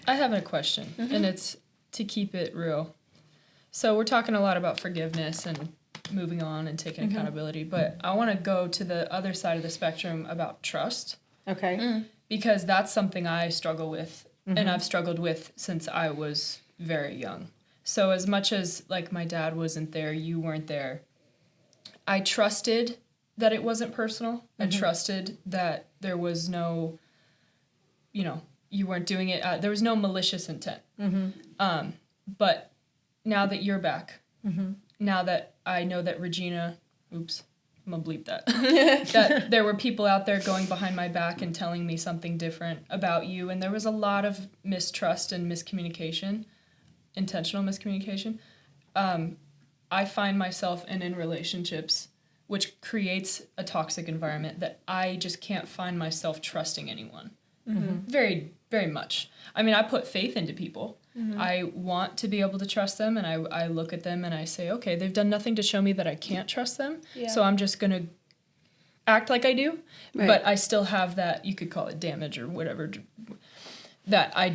I have a question, and it's to keep it real. So we're talking a lot about forgiveness and moving on and taking accountability, but I want to go to the other side of the spectrum about trust. Okay. Because that's something I struggle with, and I've struggled with since I was very young. So as much as, like, my dad wasn't there, you weren't there, I trusted that it wasn't personal. I trusted that there was no, you weren't doing it, there was no malicious intent. But now that you're back, now that I know that Regina, I'm gonna bleep that, that there were people out there going behind my back and telling me something different about you, and there was a lot of mistrust and miscommunication, intentional miscommunication. I find myself in relationships which creates a toxic environment that I just can't find myself trusting anyone. Very, very much. I mean, I put faith into people. I want to be able to trust them, and I look at them and I say, okay, they've done nothing to show me that I can't trust them, so I'm just going to act like I do. Right. But I still have that, you could call it damage or whatever, that I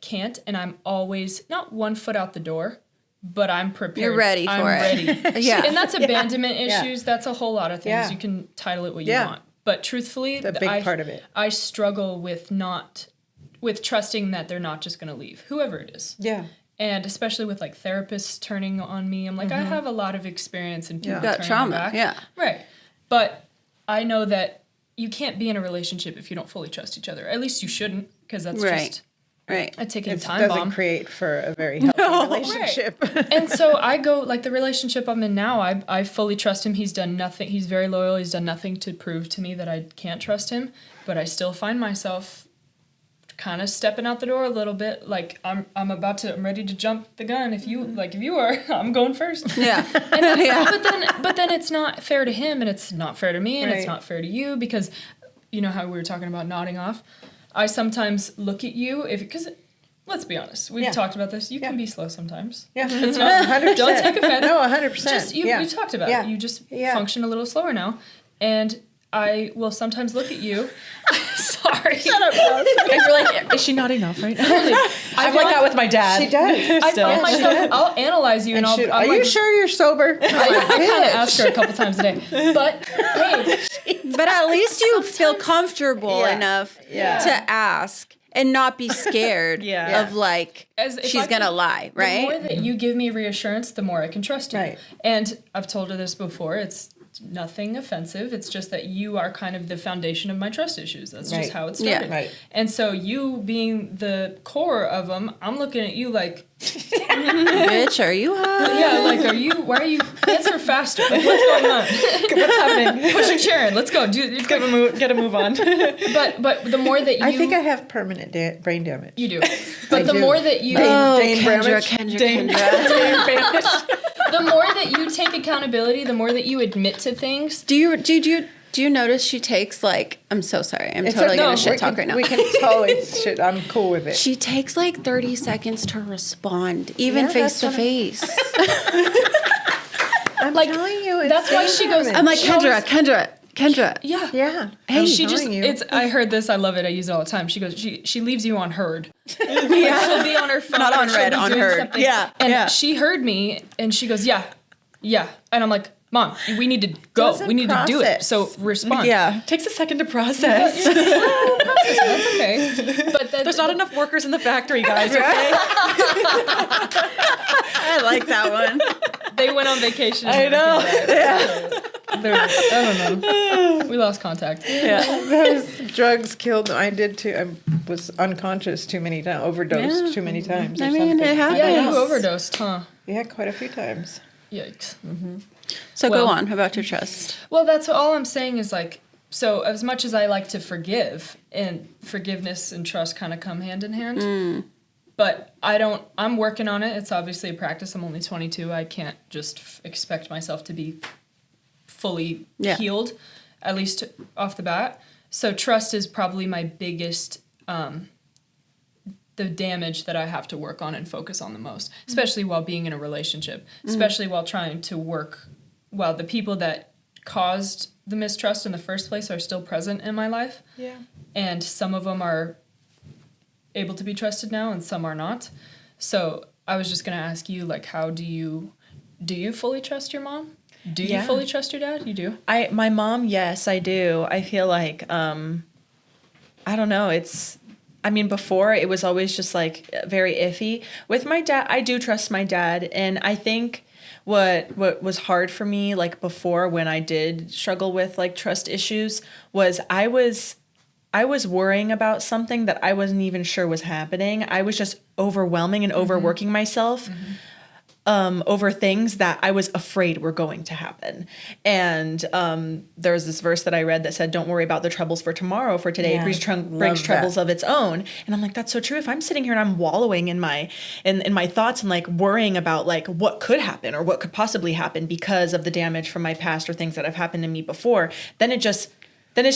can't, and I'm always, not one foot out the door, but I'm prepared. You're ready for it. Yeah. And that's abandonment issues. That's a whole lot of things. Yeah. You can title it what you want. But truthfully, the big part of it. I struggle with trusting that they're not just going to leave, whoever it is. Yeah. And especially with, like, therapists turning on me. I'm like, I have a lot of experience in people turning trauma. Back. Yeah. Right. But I know that you can't be in a relationship if you don't fully trust each other. At least you shouldn't, because that's just a ticking time bomb. It doesn't create for a very healthy relationship. Right. And so I go, like, the relationship I'm in now, I fully trust him. He's done nothing. He's very loyal. He's done nothing to prove to me that I can't trust him. But I still find myself kind of stepping out the door a little bit, like I'm ready to jump the gun. If you are, I'm going first. Yeah. But then it's not fair to him, and it's not fair to me, and it's not fair to you, because you know how we were talking about nodding off. I sometimes look at you because let's be honest, we've talked about this. You can be slow sometimes. Yeah, it's not 100%. Don't take offense. No, 100%. Just you talked about it. You just function a little slower now, and I will sometimes look at you. Sorry. Shut up, Allison. And you're like, is she nodding off right now? I'm like that with my dad. She does. I find myself, I'll analyze you and I'll... Are you sure you're sober? I kind of ask her a couple times a day. But, hey. But at least you feel comfortable enough to ask and not be scared of, like, she's going to lie, right? The more that you give me reassurance, the more I can trust you. Right. And I've told her this before, it's nothing offensive. It's just that you are kind of the foundation of my trust issues. That's just how it started. Yeah. Right. And so you being the core of them, I'm looking at you like, bitch, are you high? Yeah, why are you, answer faster. Like, what's going on? What's happening? Push your chair in. Let's go. Get a move on. But the more that you... I think I have permanent brain damage. You do. But the more that you... Kendra. The more that you take accountability, the more that you admit to things. Do you notice she takes, like, I'm so sorry, I'm totally going to shit talk right now. We can totally shit. I'm cool with it. She takes like 30 seconds to respond, even face to face. I'm like, telling you, that's why she goes. I'm like, Kendra. Yeah. Hey, she just. I heard this. I love it. I use it all the time. She goes. She leaves you on heard. She'll be on her phone. Not on red. On heard. Something. Yeah. And she heard me, and she goes, yeah, and I'm like, Mom, we need to go. We need to do it. So respond. Yeah. Takes a second to process. That's okay. But there's not enough workers in the factory, guys, okay? I like that one. They went on vacation. I know. I don't know. We lost contact. Yeah. Those drugs killed them. I did too. I was unconscious too many times, overdosed too many times. I mean, it happens. Yeah, you overdosed, huh? Yeah, quite a few times. Yikes. Mm-hmm. So go on about your trust. Well, that's all I'm saying is, like, so as much as I like to forgive, and forgiveness and trust kind of come hand in hand, but I'm working on it. It's obviously a practice. I'm only 22. I can't just expect myself to be fully healed, at least off the bat. So trust is probably my biggest, the damage that I have to work on and focus on the most, especially while being in a relationship, especially while trying to work, while the people that caused the mistrust in the first place are still present in my life. Yeah. And some of them are able to be trusted now and some are not. So I was just going to ask you, like, how do you fully trust your mom? Do you fully trust your dad? You do? My mom, yes, I do. I feel like, I don't know. Before it was always just like very iffy. With my dad, I do trust my dad. And I think what was hard for me, like before when I did struggle with like trust issues, was I was worrying about something that I wasn't even sure was happening. I was just overwhelming and overworking myself. Over things that I was afraid were going to happen. And there was this verse that I read that said, don't worry about the troubles for tomorrow, for today brings troubles of its own. And I'm like, that's so true. If I'm sitting here and I'm wallowing in my thoughts and like worrying about like what could happen or what could possibly happen because of the damage from my past or things that have happened to me before, then it's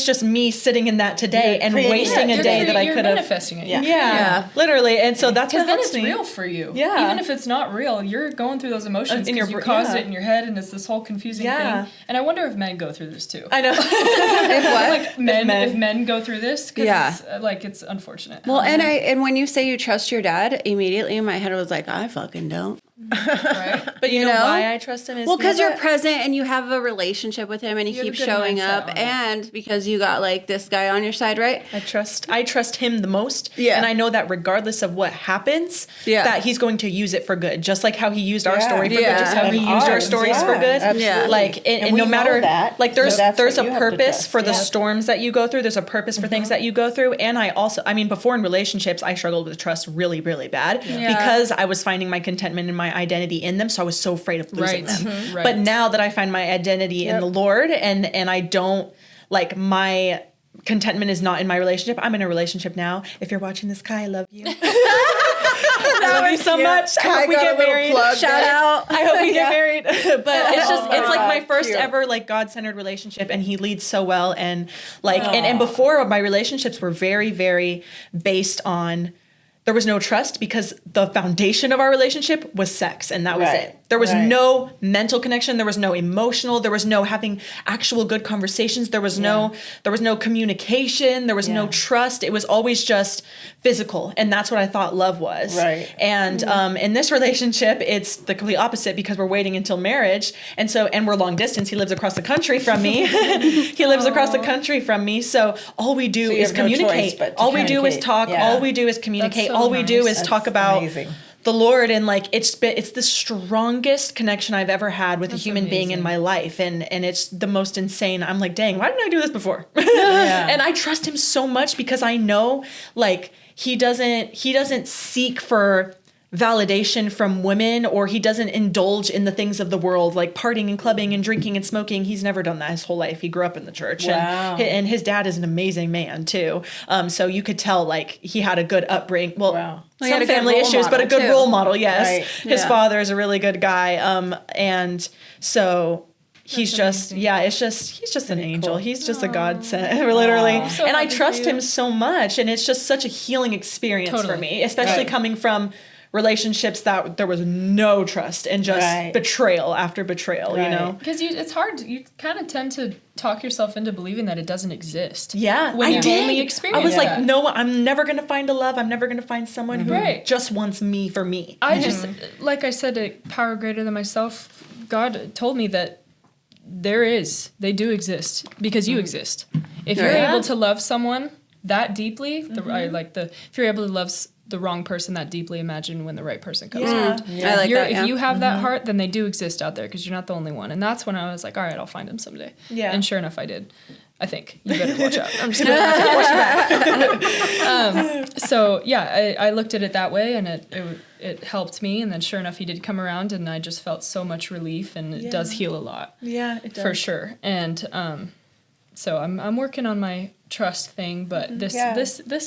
just me sitting in that today and wasting a day that I could have. Manifesting it. Yeah, literally. And so that's what helps me. Because then it's real for you. Yeah. Even if it's not real, you're going through those emotions because you caused it in your head and it's this whole confusing thing. And I wonder if men go through this too. I know. If men go through this, because it's unfortunate. Well, and when you say you trust your dad, immediately in my head I was like, I fucking don't. Right? But you know why I trust him is because you're present and you have a relationship with him and he keeps showing up, and because you got like this guy on your side, right? I trust him the most. Yeah. And I know that regardless of what happens, that he's going to use it for good. Just like how he used our story for good, just how he used our stories for good. Absolutely. Yeah. Like and no matter that, like there's a purpose for the Yeah. storms that you go through. There's a purpose for things that you go through. And before in relationships, I struggled with trust really, really bad because I was finding my contentment and my identity in them. So I was so afraid of losing them. Right. But now that I find my identity in the Lord and I don't like my contentment is not in my relationship. I'm in a relationship now. If you're watching this, Kai, I love you. I love you so much. I hope we get married. Shout out. I hope we get married. But it's like my first ever like God-centered relationship, and he leads so well. And like and before, my relationships were very, very based on. There was no trust because the foundation of our relationship was sex, and that was it. There was no mental connection. There was no emotional. There was no having actual good conversations. There was no communication. There was no trust. It was always just physical, and that's what I thought love was. Right. And in this relationship, it's the complete opposite because we're waiting until marriage, and we're long distance. He lives across the country from me. He lives across the country from me. So all we do is communicate. All we do is talk. Yeah. All we do is communicate. All we do is talk about the Lord, and like it's the strongest connection I've ever had with a human being in my life, and it's the most insane. I'm like, dang, why didn't I do this before? And I trust him so much because I know like he doesn't seek for validation from women, or he doesn't indulge in the things of the world like partying and clubbing and drinking and smoking. He's never done that his whole life. He grew up in the church. And his dad is an amazing man too. So you could tell like he had a good upbringing. Well, some family issues, but a good role model. Yes. Right. His father is a really good guy. And so he's just, he's just an angel. Cool. He's just a godsend, literally. And I trust him so much. And it's just such a healing experience for me, especially coming from relationships that there was no trust and just betrayal after betrayal, you know? Because it's hard. You kind of tend to talk yourself into believing that it doesn't exist. Yeah, when you only experience I was like, that. no, I'm never going to find a love. I'm never going to find someone who just wants me for me. I just, like I said, a power greater than myself, God told me that they do exist because you exist. If you're able to love someone that deeply, if you're able to love the wrong person that deeply, imagine when the right person comes around. I like that. If you have that heart, then they do exist out there because you're not the only one. And that's when I was like, all right, I'll find him someday. Yeah. And sure enough, I did. I think. You better watch out. I'm just kidding. I looked at it that way, and it helped me. And then sure enough, he did come around, and I just felt so much relief, and it does heal a lot. Yeah, it does. For sure. And so I'm working on my trust thing, but this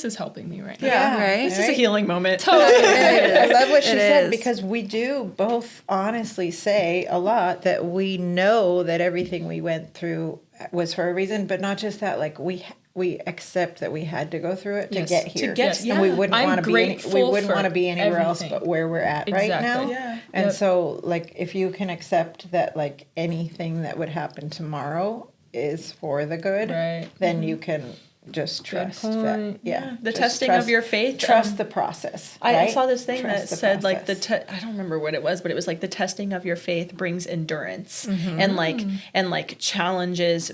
is helping me right now. Yeah, right. This is a healing moment. Totally. I love what she said because we do both honestly say a lot that we know that everything we went through was for a reason, but not just that. Like we accept that we had to go through it to get here, and we wouldn't want to be anywhere else but where we're at right now. Yeah. And so, like, if you can accept that, like anything that would happen tomorrow is for the good, then you can just trust. Yeah. The testing of your faith. Trust the process. I saw this thing that said like I don't remember what it was, but it was like the testing of your faith brings endurance and like challenges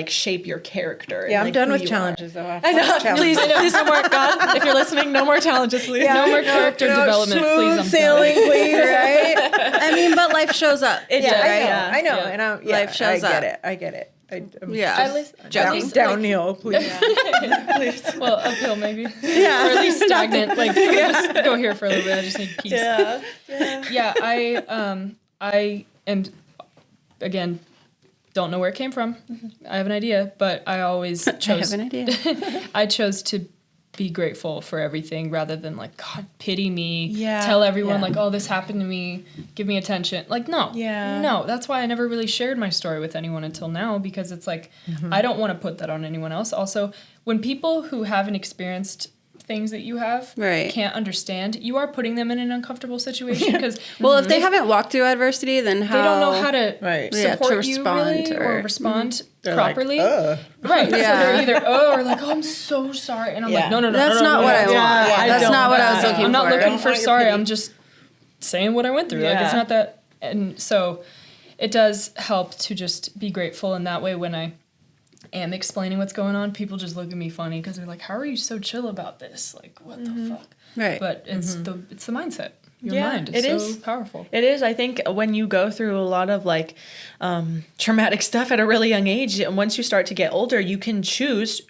shape your character. Yeah, and, I'm done with you challenges though. I know. Please no more. God, if you're listening, no more challenges, please. No more character development, smooth please. Sailing, please. Right? I mean, but life shows up. It does. I know. And life shows up. I get it. Downhill, please. Please. Well, uphill maybe. Yeah. Or at least stagnant. Like, just go here for a little bit. I just need peace. Yeah. I am, again, don't know where it came from. I have an idea, but I always chose. I have an idea. I chose to be grateful for everything rather than like, God, pity me. Yeah. Tell everyone like, oh, this happened to me. Give me attention. Like, no. Yeah. No, that's why I never really shared my story with anyone until now, because it's like, I don't want to put that on anyone else. Also, when people who haven't experienced things that you have can't understand, you are putting them in an uncomfortable situation because well, if they haven't walked through adversity, then how they don't know how to support you really or respond properly. Like, right. So they're either or like, oh, I'm so sorry, and I'm like, no, that's not what I want. That's not what I was looking for. I'm not looking for sorry. I'm just saying what I went through. Yeah. Like, it's not that. And so it does help to just be grateful, and that way when I am explaining what's going on, people just look at me funny because they're like, how are you so chill about this? Like, what the fuck? Right. But it's the mindset. Your mind is so powerful. It is. I think when you go through a lot of like traumatic stuff at a really young age, and once you start to get older, you can choose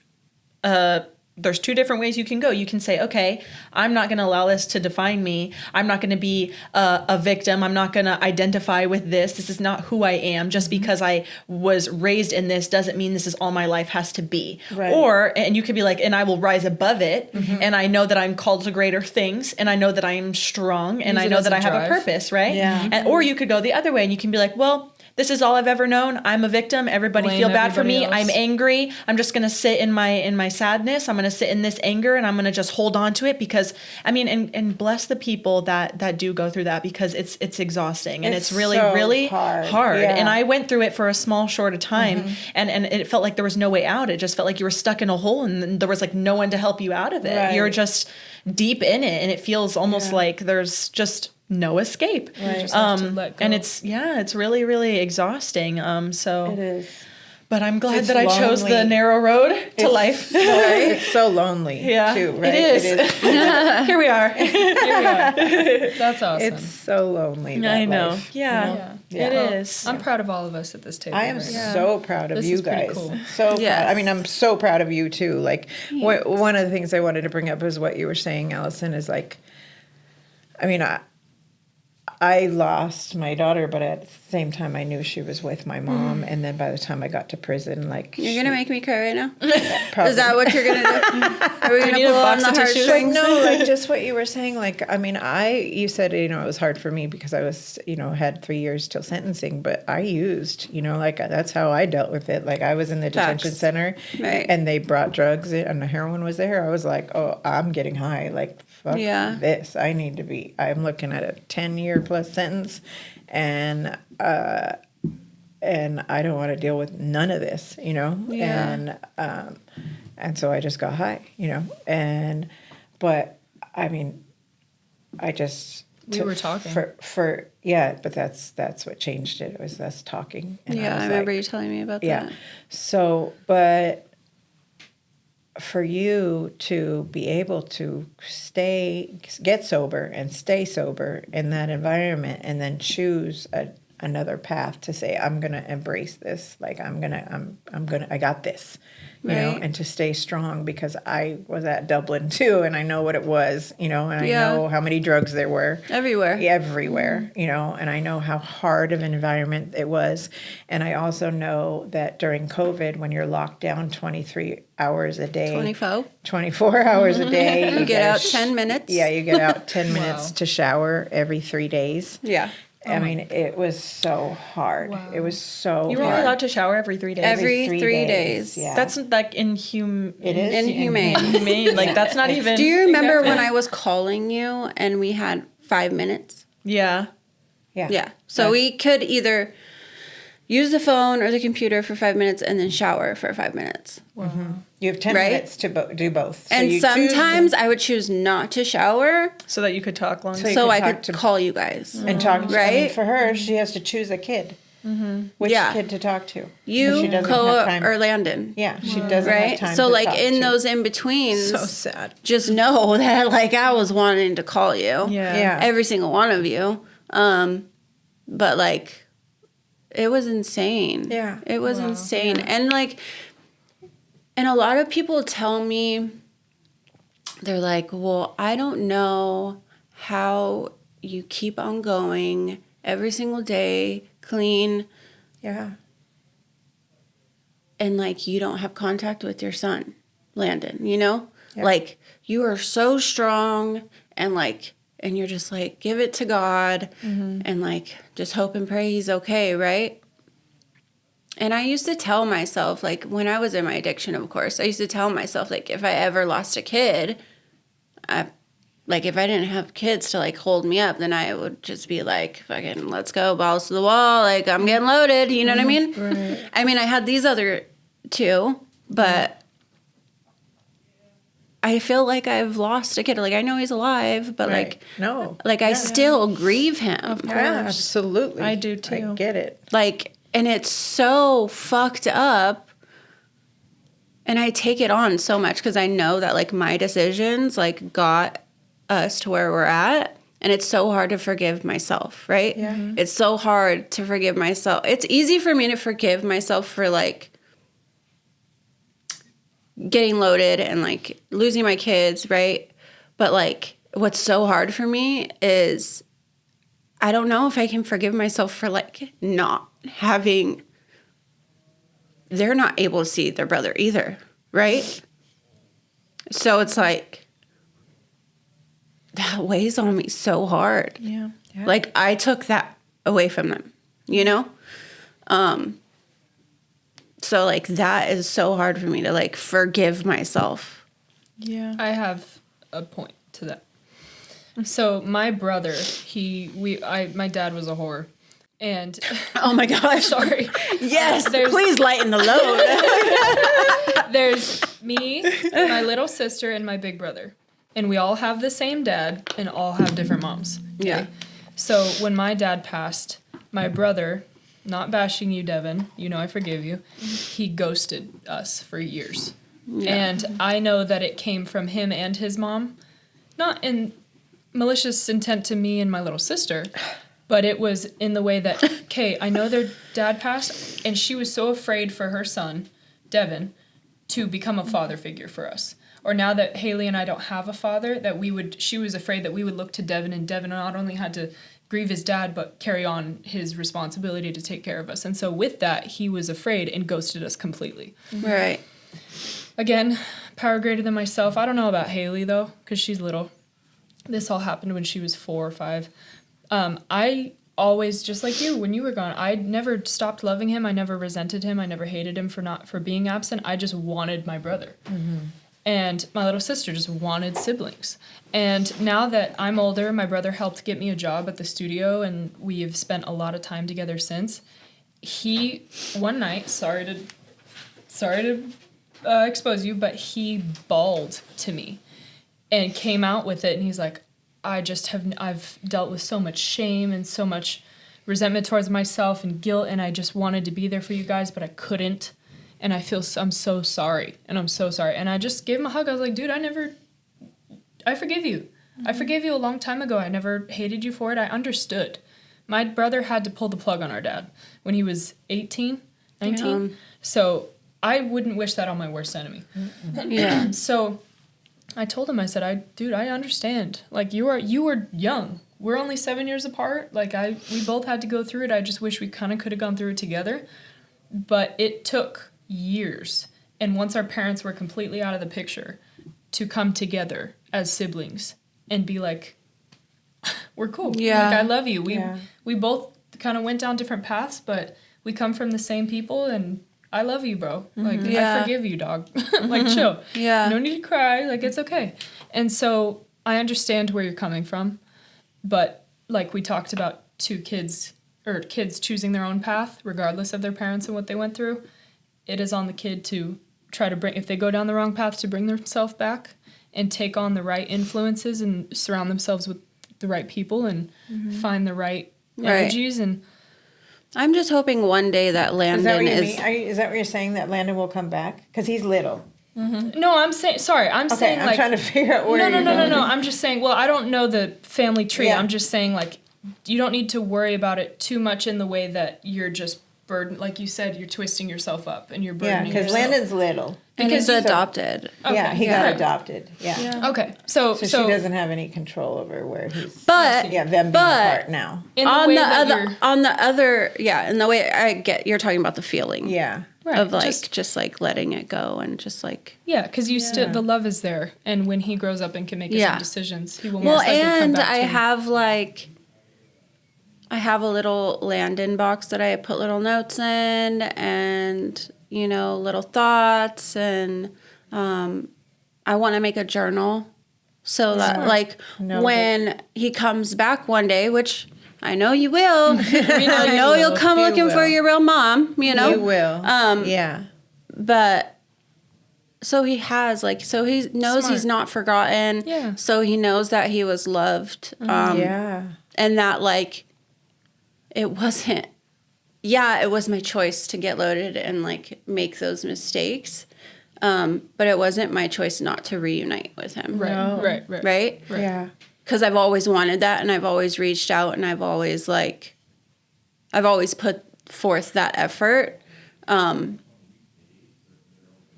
there's two different ways you can go. You can say, okay, I'm not going to allow this to define me. I'm not going to be a victim. I'm not going to identify with this. This is not who I am. Just because I was raised in this doesn't mean this is all my life has to be. Right. And you could be like, and I will rise above it. And I know that I'm called to greater things. And I know that I'm strong. And I know that I have a purpose, right? Yeah. Or you could go the other way and you can be like, well, this is all I've ever known. I'm a victim. Everybody feel bad for me. I'm angry. I'm just going to sit in my sadness. I'm going to sit in this anger and I'm going to just hold on to it because and bless the people that do go through that, because it's exhausting and it's really, so really hard. Yeah. And I went through it for a small, short of time and it felt like there was no way out. It just felt like you were stuck in a hole and there was like no one to help you out of it. Right. You're just deep in it and it feels almost like there's just no escape. Right. And it's really, really exhausting. So it is. But I'm glad It's that I chose the lonely. narrow road to life. It's so lonely too, right? It is. Here we are. That's awesome. It's so lonely. I know. Life. Yeah. Yeah. It Well, is. I'm proud of all of us at this table. I am so proud of This you is pretty guys. cool. So Yes. proud. I mean, I'm so proud of you too. Like one of the things I wanted to bring up is what you were saying, Allison, is like, I mean, I lost my daughter, but at the same time, I knew she was with my mom. And then by the time I got to prison, like... You're going to make me cry right now? Probably. Is that what you're going to do? Are we going to pull on the heartstrings? No, like just what you were saying. Like, I mean, you said, it was hard for me because I was, had 3 years till sentencing, but I used, like that's how I dealt with it. Like I was in the detention center and they brought drugs in and the heroin was there. I was like, oh, I'm getting high. Like, fuck this. I'm looking at a 10-year plus sentence and I don't want to deal with none of this, and so I just got high, but I mean, we were talking but that's what changed it. It was us talking. And I remember you telling me about that. Yeah. So, but for you to be able to get sober and stay sober in that environment and then choose another path to say, I'm going to embrace this. Like I got this, and to stay strong because I was at Dublin too. And I know what it was, and I know how many drugs there were everywhere, and I know how hard of an environment it was. And I also know that during COVID, when you're locked down 23 hours a day, 24 hours a day, you get out 10 minutes. Yeah. You get out 10 minutes to shower every 3 days. Yeah. I mean, it was so hard. Wow. It was so You were hard. only allowed to shower every 3 days? Every 3 days. Yeah. That's like inhumane. It is inhumane. Like, that's not even... Do you remember when I was calling you and we had 5 minutes? Yeah. So we could either use the phone or the computer for 5 minutes and then shower for 5 minutes. Wow. You have 10 minutes to do both. So and sometimes I would choose not to shower. So that you could talk longer. So I could call you guys. And talk to, right? I mean, for her, she has to choose a kid. Which kid to talk to. You, Koa, or Landon. Yeah, she doesn't have time so to like talk in to. those in-betweens. So sad. Just know that like I was wanting to call you. Yeah. Every single one of you. But like it was insane. Yeah. It was insane. Yeah. And like, and a lot of people tell me, they're like, well, I don't know how you keep on going every single day, clean. Yeah. And like, you don't have contact with your son, Landon, you know? Yeah. Like, you are so strong and like, and you're just like, give it to God and like, just hope and pray he's okay, right? And I used to tell myself, like, when I was in my addiction, of course, I used to tell myself, like, if I ever lost a kid, like, if I didn't have kids to, like, hold me up, then I would just be like, fucking, let's go, balls to the wall, like, I'm getting loaded, you know what I mean? Right. I mean, I had these other two, but I feel like I've lost a kid. Like, I know he's alive, but, like, no. Like, I still grieve him. Of course. Yeah, absolutely. I do, too. I get it. Like, and it's so fucked up. And I take it on so much because I know that, like, my decisions, like, got us to where we're at. And it's so hard to forgive myself, right? Yeah. It's so hard to forgive myself. It's easy for me to forgive myself for, like, getting loaded and, like, losing my kids, right? But, like, what's so hard for me is I don't know if I can forgive myself for, like, not having, they're not able to see their brother either, right? So it's like, that weighs on me so hard. Yeah. Like, I took that away from them, you know? So, like, that is so hard for me to, like, forgive myself. Yeah. I have a point to that. So, my brother, my dad was a whore. And oh my gosh, sorry. Yes, please lighten the load. There's me, my little sister, and my big brother. And we all have the same dad and all have different moms. Okay? Yeah. So when my dad passed, my brother, not bashing you, Devin, you know I forgive you, he ghosted us for years. Yeah. And I know that it came from him and his mom, not in malicious intent to me and my little sister, but it was in the way that, okay, I know their dad passed, and she was so afraid for her son, Devin, to become a father figure for us. Or now that Haley and I don't have a father, she was afraid that we would look to Devin, and Devin not only had to grieve his dad, but carry on his responsibility to take care of us. And so with that, he was afraid and ghosted us completely. Right. Again, power greater than myself. I don't know about Haley, though, because she's little. This all happened when she was 4 or 5. I always, just like you, when you were gone, I never stopped loving him. I never resented him. I never hated him for being absent. I just wanted my brother. Mm-hmm. And my little sister just wanted siblings. And now that I'm older, my brother helped get me a job at the studio, and we have spent a lot of time together since. He, one night, sorry to expose you, but he bawled to me and came out with it, and he's like, I've dealt with so much shame and so much resentment towards myself and guilt, and I just wanted to be there for you guys, but I couldn't, and I'm so sorry, and I'm so sorry. And I just gave him a hug. I was like, dude, I forgive you. Mm-hmm. I forgave you a long time ago. I never hated you for it. I understood. My brother had to pull the plug on our dad when he was 18, 19. Yeah. So I wouldn't wish that on my worst enemy. Mm-hmm. Yeah. So I told him, I said, dude, I understand. Like, you were young. We're only 7 years apart. Like, we both had to go through it. I just wish we kind of could have gone through it together. But it took years. And once our parents were completely out of the picture, to come together as siblings and be like, we're cool. Yeah. Like, I love you. We both kind of went down different paths, but we come from the same people, and I love you, bro. Like, I forgive you, dog. Like, chill. Yeah. No need to cry. Like, it's okay. And so I understand where you're coming from. But like we talked about, kids choosing their own path, regardless of their parents and what they went through, it is on the kid to try to if they go down the wrong path, to bring themselves back and take on the right influences and surround themselves with the right people and find the right energies. And I'm just hoping one day that Landon Is that what you're saying, that Landon will come back? Because he's little. no, I'm saying, sorry, I'm saying I'm like, trying to figure out where no. I'm just saying, well, I don't know the family tree. Yeah. I'm just saying, like, you don't need to worry about it too much in the way that you're just burdened. Like you said, you're twisting yourself up and you're burdening because yourself. Landon's little. and he's adopted. Yeah, he got adopted. Yeah. Yeah. Okay, so So she doesn't have any control over where he's. But them being apart now. in the on way the that other, you're- on the other, in the way I get, you're talking about the feeling. Yeah. right, Of like just like letting it go and just like yeah, because you still, the love is there, and when he grows up and can make his own decisions, he will well, most likely come and back I to you. have a little Landon box that I put little notes in and little thoughts, and I want to make a journal so that like when he comes back one day, which I know you will. I know you'll come looking for your real mom, You will. Yeah. But so he has so he knows he's not forgotten. Yeah. So he knows that he was loved. Yeah. And that like it wasn't. Yeah, it was my choice to get loaded and like make those mistakes. But it wasn't my choice not to reunite with him. Right. Right? Yeah. Because I've always wanted that, and I've always reached out, and I've always put forth that effort.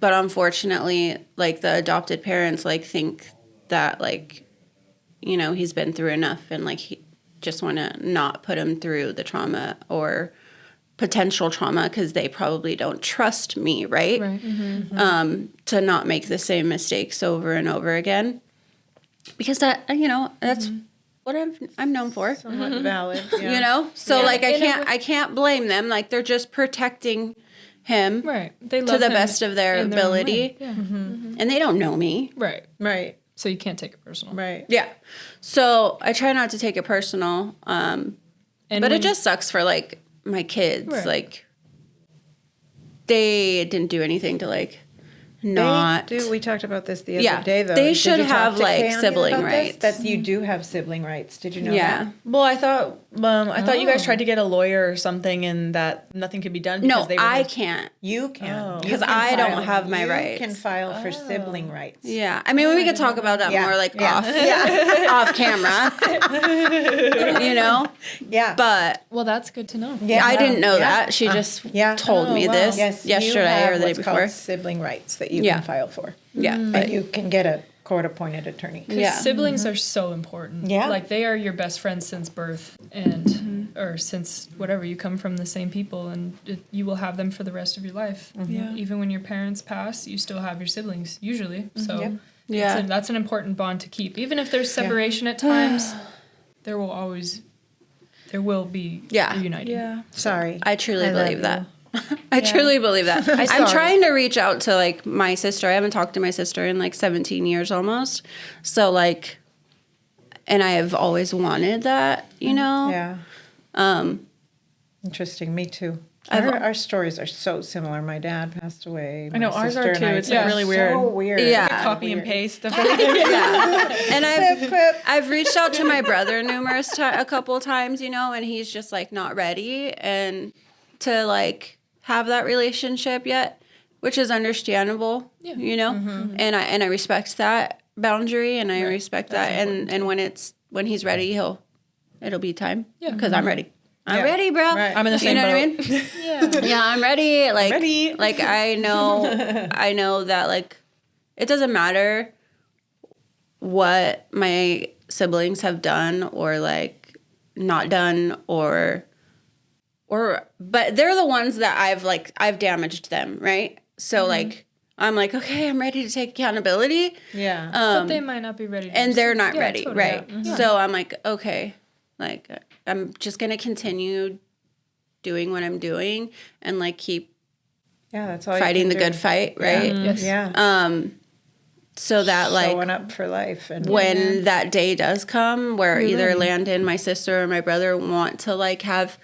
But unfortunately, like the adopted parents, like think that he's been through enough, and like he just want to not put him through the trauma or potential trauma because they probably don't trust me, right? To not make the same mistakes over and over again. Because that, that's what I'm known for. Somewhat valid. So I can't blame them. Like they're just protecting him They love to the him best of their in own ability, way. Yeah. and they don't know me. Right. So you can't take it personal. Right. Yeah, so I try not to take it personal. And But it just sucks for like my kids. Right. Like they didn't do anything to like not. We talked about this the other day, though. They Did should you talk have to like Kaoni sibling about this? rights. That you do have sibling rights. Did you know Yeah. that? Well, I thought you guys tried to get a lawyer or something, and that nothing could be done. Because No, they were I can't. You can. Because You can I don't file- have my rights. You can file for sibling rights. Yeah, I mean, we could talk about that more like off camera, Yeah. But Well, that's good to know. Yeah. I didn't know Yeah. that. She just told me wow. this Yes, you yesterday have or the day what's before. called sibling rights that you Yeah. can file for. Yeah, And you can get a court-appointed attorney. Yeah. Siblings are so important. Yeah. Like they are your best friends since birth and or since whatever, you come from the same people, and you will have them for the rest of your life. Yeah. Even when your parents pass, you still have your siblings usually. So Yep. Yeah. that's an important bond to keep. Even if there's separation at times, there will be reuniting. Yeah. Sorry. I truly love believe you. that. I truly believe that. I'm sorry. trying to reach out to like my sister. I haven't talked to my sister in like 17 years almost. So like, and I have always wanted that, Yeah. Um, Interesting. Me too. I've- Our stories are so similar. My dad passed away. I know, my ours sister are and too. I- It's, like, really weird. So weird. Yeah. Copy and Weird. paste. yeah. And Quip, quip. I've reached out to my brother a couple times, and he's just like not ready and to like have that relationship yet, which is understandable, and I respect that boundary, and I respect that, and when he's ready, it'll be time, because I'm ready. I'm ready, bro. Right. I'm in the same boat. What I mean? Yeah, I'm ready. Like, ready. like I know that like it doesn't matter what my siblings have done or like not done or but they're the ones that I've damaged them, right? So like I'm like, okay, I'm ready to take accountability. Yeah. But they might not be ready to And just- they're not Yeah, ready, totally, right? yeah. So I'm like, okay, like I'm just gonna continue doing what I'm doing and like keep Yeah, that's all. fighting you the can good do. fight, right? Yes. Yeah. So that like Showing up for life and when that day does come where either Landon, my sister, or my brother want to like have,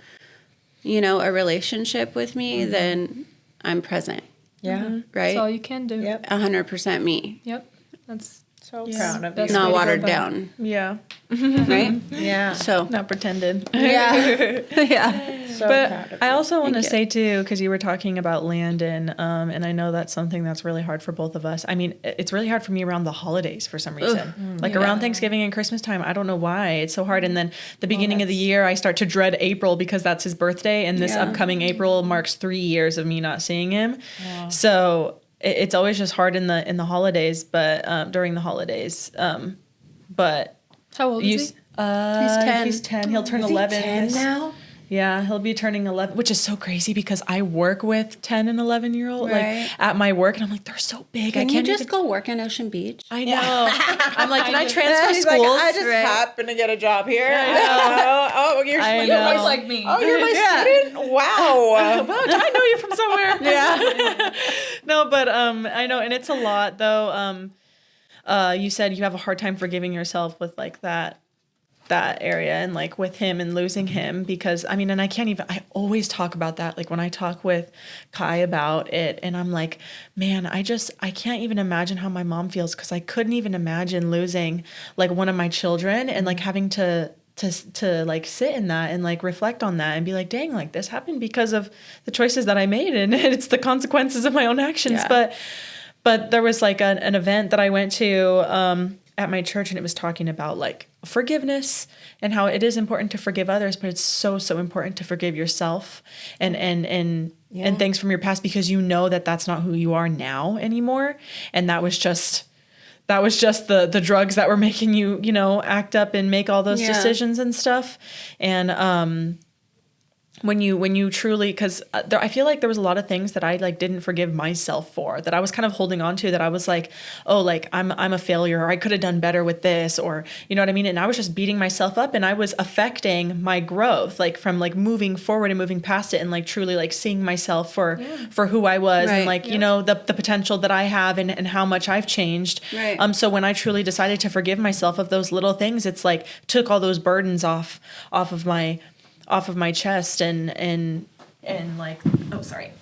a relationship with me, then I'm present. Yeah. right? That's all you can do. Yep. 100% me. Yep. That's So proud of you. Best way Not to go watered about it. down, Yeah. right? Yeah. So, Not pretended. yeah. yeah. So proud But of I you. also want to Thank you. say too, because you were talking about Landon, and I know that's something that's really hard for both of us. I mean, it's really hard for me around the holidays for some reason. Like around Thanksgiving and Christmas time, I don't know why it's so hard. And then the beginning of the year, I start to dread April because that's his birthday, and this upcoming April marks 3 years of me not seeing him. So it's always just hard in the holidays, but during the holidays. But how old is he? He's 10. He's 10. He'll turn 11. 10 now? Yeah, he'll be turning 11, which is so crazy because I work with 10 and 11-year-old Right. like at my work, and I'm like, they're so big. Can I you can't just even... go work in Ocean Beach? I know. I'm like, can I transfer He's schools? like, I just Right. happen to get a job here. I know. Oh, you're I you're know. my- like me. Oh, you're my Yeah. student? Wow. Wow, do I know you from somewhere? Yeah. No, but I know, and it's a lot though. You said you have a hard time forgiving yourself with like that area and like with him and losing him, because I mean, and I always talk about that, like when I talk with Kai about it, and I'm like, man, I can't even imagine how my mom feels, because I couldn't even imagine losing like one of my children and like having to like sit in that and like reflect on that and be like, dang, like this happened because of the choices that I made, and it's the consequences of my own actions. Yeah. But there was like an event that I went to at my church, and it was talking about like forgiveness and how it is important to forgive others, but it's so important to forgive yourself and things from your past, because you know that that's not who you are now anymore, and that was just the drugs that were making you act up and make all those decisions and stuff. And when you truly, because I feel like there was a lot of things that I like didn't forgive myself for, that I was kind of holding on to, that I was like, oh, like I'm a failure, or I could have done better with this, or you know what I mean? And I was just beating myself up, and I was affecting my growth, like from like moving forward and moving past it, and like truly like seeing myself for who I was, and like, the potential that I have, and how much I've changed. Right. So when I truly decided to forgive myself of those little things, it's like took all those burdens off of my chest, and like, oh, sorry,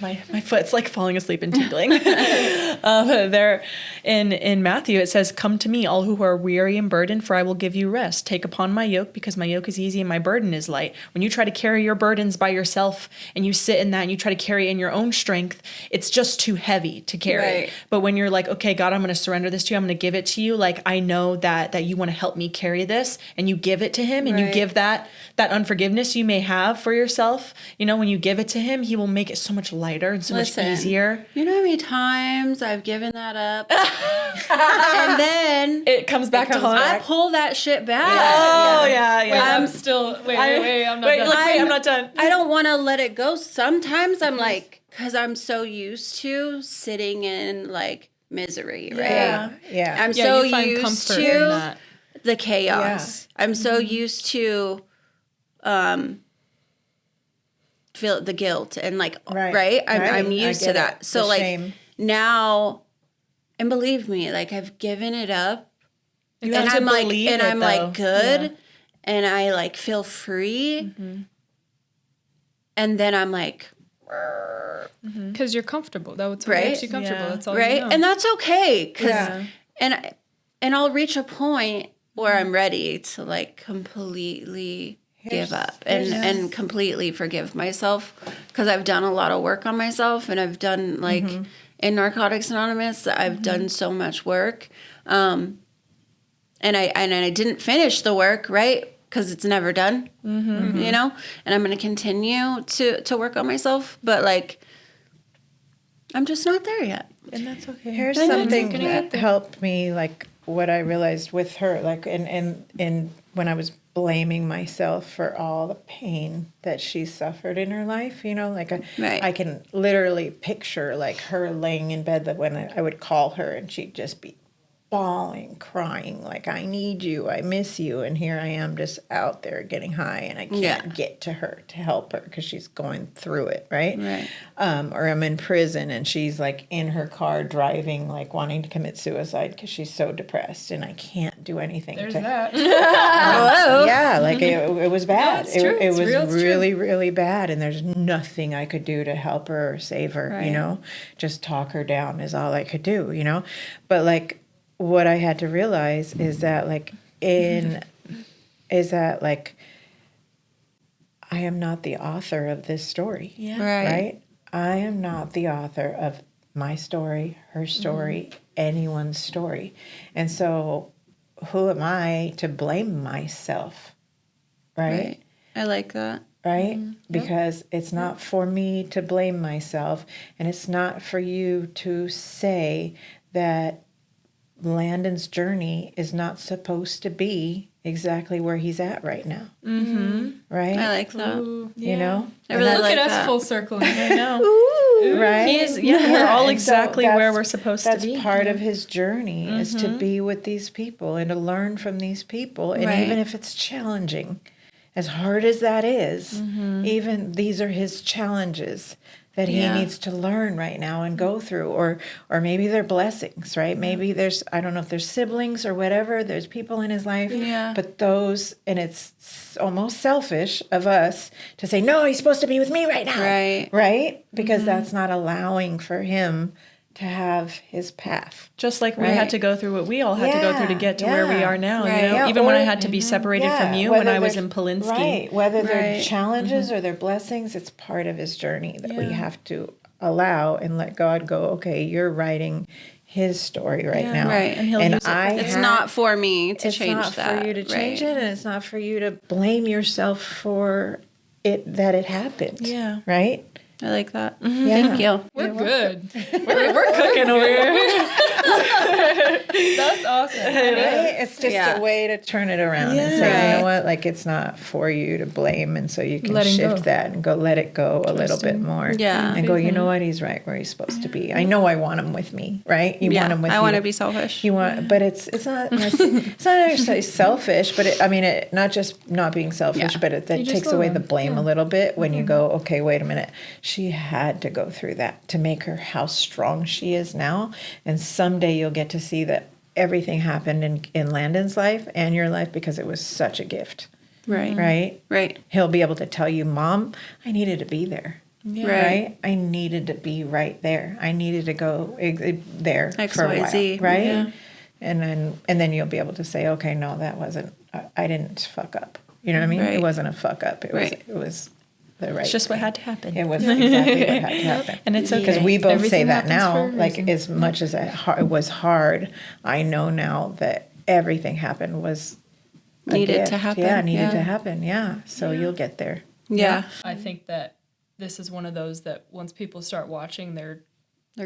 my foot's like falling asleep and tingling. There in Matthew, it says, come to me, all who are weary and burdened, for I will give you rest. Take upon my yoke, because my yoke is easy and my burden is light. When you try to carry your burdens by yourself, and you sit in that and you try to carry in your own strength, it's just too heavy to carry. Right. But when you're like, okay, God, I'm going to surrender this to you, I'm going to give it to you, like I know that you want to help me carry this, and you give it to him, and you give that unforgiveness you may have for yourself, when you give it to him, he will make it so much lighter and so much easier. You know how many times I've given that up, and then It comes back to haunt. I pull that shit back. Oh yeah. Wait, I'm still. Wait. I'm not done. I'm not done. I don't want to let it go. Sometimes I'm like, because I'm so used to sitting in like misery, right? Yeah. I'm Yeah, so you find used comfort in to that. the chaos. I'm so used to feel the guilt and like right. I'm used to that. So like shame. now, and believe me, like I've given it up, You and have to I'm like, believe and it, I'm though. like good, and I like feel free, and then I'm like, Because you're comfortable. That's what Right? makes you comfortable. Yeah. That's all right, you know. and that's okay, because Yeah. and I'll reach a point where I'm ready to like completely give up and completely forgive myself, because I've done a lot of work on myself, and I've done like in Narcotics Anonymous, I've done so much work, and I didn't finish the work, right? Because it's never done, and I'm going to continue to work on myself, but like I'm just not there yet. And that's okay. Here's I know, something you're gonna get that there. helped me, like what I realized with her, like in when I was blaming myself for all the pain that she suffered in her life, like I can literally picture like her laying in bed, that when I would call her and she'd just be bawling, crying, like, I need you, I miss you, and here I am just out there getting high, and I can't get to her to help her because she's going through it, right? Or I'm in prison and she's like in her car driving, like wanting to commit suicide because she's so depressed, and I can't do anything There's to that. yeah, like Like it was bad. it's true. It It's was real. It's really, really bad. And there's nothing I could do to help her or save her, Right. you know, just talk her down is all I could do, you know? But like what I had to realize is that like I am not the author of this story. Yeah. Right? I am not the author of my story, her story, anyone's story. And so who am I to blame myself? Right? I like that. Right? Because it's not for me to blame myself, and it's not for you to say that Landon's journey is not supposed to be exactly where he's at right now. Right? I like that. You know? I really Look like at us that. full circling. I know. Right? He is, we're all And so exactly where that's- we're supposed to be. That's part of his journey is to be with these people and to learn from these people. And Right. even if it's challenging, as hard as that is, even these are his challenges that he Yeah. needs to learn right now and go through, or maybe they're blessings, right? Maybe there's, I don't know if there's siblings or whatever, there's people in his life, Yeah. but those, and it's almost selfish of us to say, no, he's supposed to be with me right now. Right? Because that's not allowing for him to have his path. Just like we Right. had to go through what we all had to go through to get to where we Yeah. are now. Right. You know, Yeah, even when I or- had to be separated from you when I was in Polinsky. Right. Whether they're Right. challenges or they're blessings, it's part of his journey that we have to allow and let God go, okay, you're writing his story right now. Right. And he'll use it for It's not for me to it's change not that. for you to change right. it, and it's not for you to blame yourself for it that it happened. Yeah. Right? I like that. Yeah. Thank you. We're good. We're cooking over here. That's awesome. Right? It's just Yeah. a way to turn it around and say, you know what, like it's not for you to blame, and so you can Letting shift go. that and go let it go a little bit more. Yeah. And go, you know what, he's right where he's supposed to be. I know I want him with me, right? You Yeah. want him with I you. want to be selfish. You want, but it's not it's not necessarily selfish, but it not just not being selfish, Yeah. but it that You just takes love away him. the blame a little bit when you go, okay, wait a minute, she had to go through that to make her how strong she is now, and someday you'll get to see that everything happened in Landon's life and your life because it was such a gift, Right. right? Right. He'll be able to tell you, Mom, I needed to be there. Right. Right? I needed to be right there. I needed to go there X, for a Y, while, Z. right? Yeah. And then you'll be able to say, okay, no, that wasn't. I didn't fuck up. You know what I mean? Right. It wasn't a fuck up. It Right. was the right. It's just what thing. had to happen. It was exactly what had to happen. And it's Because okay. we both say Everything that happens for now. a Like reason. as much as it was hard, I know now that everything happened was a Needed to gift. happen, Yeah, needed yeah. to happen. Yeah. So you'll get there. Yeah. I think that this is one of those that once people start watching, They're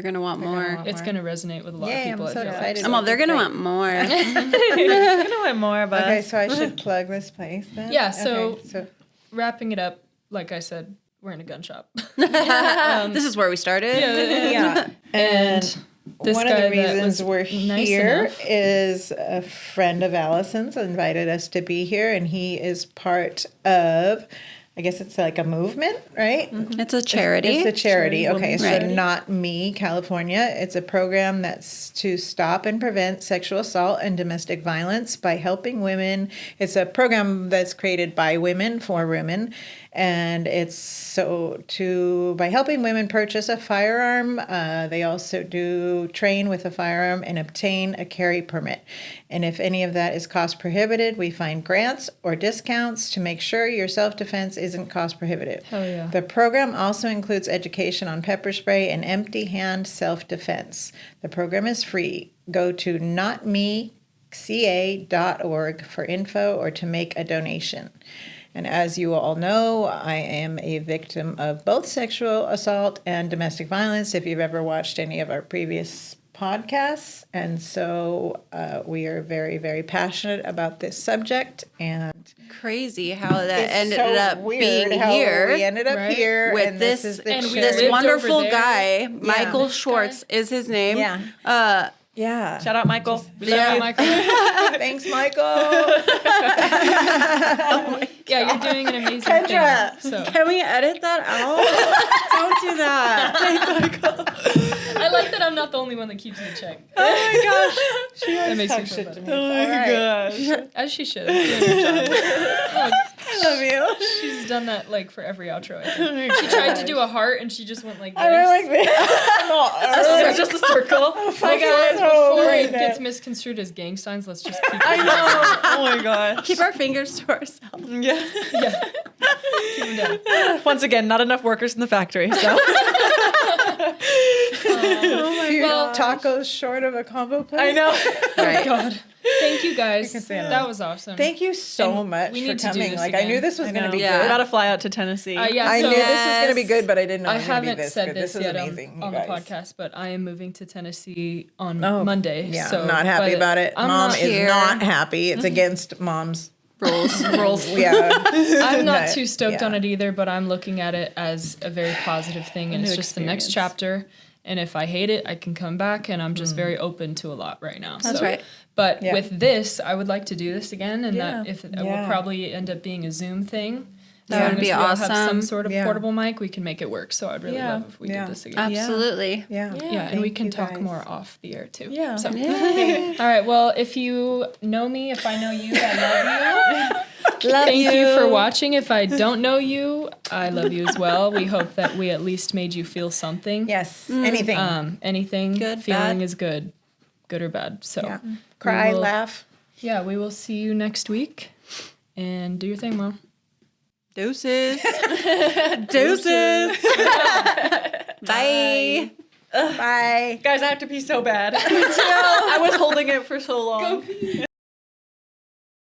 going to want more. it's going to resonate with a lot Yay, of people. I'm I so feel excited. I'm all, they're going to want more. I know what more about. Okay, so I should plug this place then? Yeah, so- Okay, so Wrapping it up, like I said, we're in a gun shop. This is where we started. yeah. And this one of guy the that reasons was we're nice here enough. is a friend of Allison's invited us to be here, and he is part of, I guess it's like a movement, right? It's a charity. It's a charity. Okay, so Right. Not Me, California. It's a program that's to stop and prevent sexual assault and domestic violence by helping women. It's a program that's created by women for women, and it's by helping women purchase a firearm. They also do train with a firearm and obtain a carry permit. And if any of that is cost prohibited, we find grants or discounts to make sure your self-defense isn't cost prohibitive. Hell yeah. The program also includes education on pepper spray and empty hand self-defense. The program is free. Go to notmeca.org for info or to make a donation. And as you all know, I am a victim of both sexual assault and domestic violence, if you've ever watched any of our previous podcasts. And so we are very, very passionate about this subject. And Crazy how that it's ended so up weird being how here. we ended up right? here With and this, is the and we charity. this lived wonderful over there. guy, Michael This Schwartz is his name. Yeah. Yeah. Shout out, Michael. We love you, Michael. Thanks, Michael. Yeah, you're doing an amazing Kendra. thing. So Can we edit that out? Don't do that. I like that I'm not the only one that keeps in check. Oh my gosh. She always makes me talks feel shit to better. me. Oh It's my all right. gosh. As she should. Doing her job. Oh, I love you. she's done that like for every outro. I think. She tried to do a heart and she just went like this. I went like this. Just a circle. Oh my Before God. it gets misconstrued as gang signs, let's just keep I it. know. Oh my gosh. Keep our fingers to ourselves. Yeah. Yeah. Keep them down. Once again, not enough workers in the factory, so. Few Well- tacos short of a combo plate. I know. Right. God. Thank you guys. can say that. That was awesome. Thank you so And much we for need to do coming. this Like I again. knew this was I going to know. be Yeah. good. Gotta fly out to Tennessee. Yeah, I so knew this was going to be Yes. good, but I didn't know I it was going to be haven't this said good. this This is yet amazing, you on the guys. podcast, but I am moving to Tennessee on Oh, Monday. Yeah, so I'm not happy but about it. I'm Mom not is here. not happy. It's against mom's Rules. Yeah. I'm not But, too stoked yeah. on it either, but I'm looking at it as a very positive thing, and A it's new just the next experience. chapter. And if I hate it, I can come back, and I'm just very open to a lot right now. That's so. right. But Yeah. with this, I would like to do this again, and that if it will Yeah. probably end up being a Zoom thing. That As would long as be we all have some awesome. sort of Yeah. portable mic, we can make it work. So I'd really Yeah. love if we Yeah. did this again. Absolutely. Yeah. Yeah, and we Thank can you talk guys. more off the air too. Yeah. So. Yay. All right. Well, if you know me, if I know you, I love you. Love Thank you for watching. If I don't know you, I love you as well. We hope that we at least made you feel something. Yes. Anything. Anything. Good, feeling bad. is good or bad. So yeah. Cry, will- laugh. yeah, we will see you next week. And do your thing, Mom. Deuces. Deuces. Bye. Bye. Guys, I have to pee so bad. I was holding it for so long.